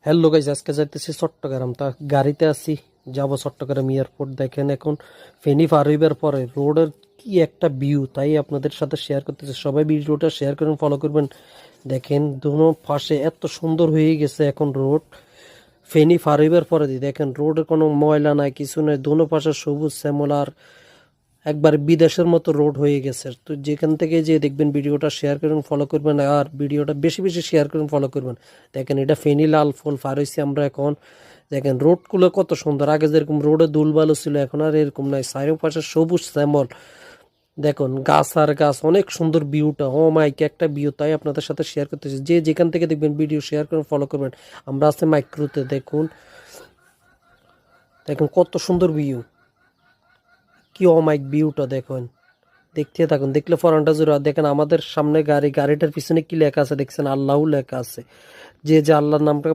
Hello guys, আজকে যাইতেছি চট্টগ্রাম। তা গাড়িতে আছি, যাব চট্টগ্রাম এয়ারপোর্ট। দেখেন এখন ফেনী পার হইবার পরে রোডের কি একটা ভিউ, তাই আপনাদের সাথে শেয়ার করতেছি। সবাই ভিডিওটা শেয়ার করুন, ফলো করবেন। দেখেন দুনো পাশে এত সুন্দর হয়ে গেছে এখন রোড। ফেনী পার হইবার পরে দেখেন রোডে কোনো ময়লা নাই, কিছু নাই, দুনো পাশে সবুজ শ্যামলার একবার বিদেশের মতো রোড হয়ে গেছে। তো যেখান থেকে যে দেখবেন ভিডিওটা শেয়ার করুন, ফলো করবেন, আর ভিডিওটা বেশি বেশি শেয়ার করুন, ফলো করবেন। দেখেন এটা ফেনী লাল ফুল পার হইছি আমরা এখন। দেখেন রোডগুলো কত সুন্দর, আগে যেরকম রোডে দুলবালু ছিল এখন আর এরকম নাই, চারিপাশে সবুজ শ্যামল। দেখুন গাছ আর গাছ, অনেক সুন্দর ভিউটা। ও মাইক একটা ভিউ, তাই আপনাদের সাথে শেয়ার করতেছি। যে যেখান থেকে দেখবেন ভিডিও শেয়ার করুন, ফলো করবেন। আমরা আছি মাইক্রোতে। দেখুন দেখুন কত সুন্দর ভিউ, কি অমাইক ভিউটা দেখুন। দেখতে থাকুন, দেখলে ফরানটা জোড়া। দেখেন আমাদের সামনে গাড়ি, গাড়িটার পিছনে কি লেখা আছে দেখছেন? আল্লাহ লেখা আছে। যে যে আল্লাহর নামটা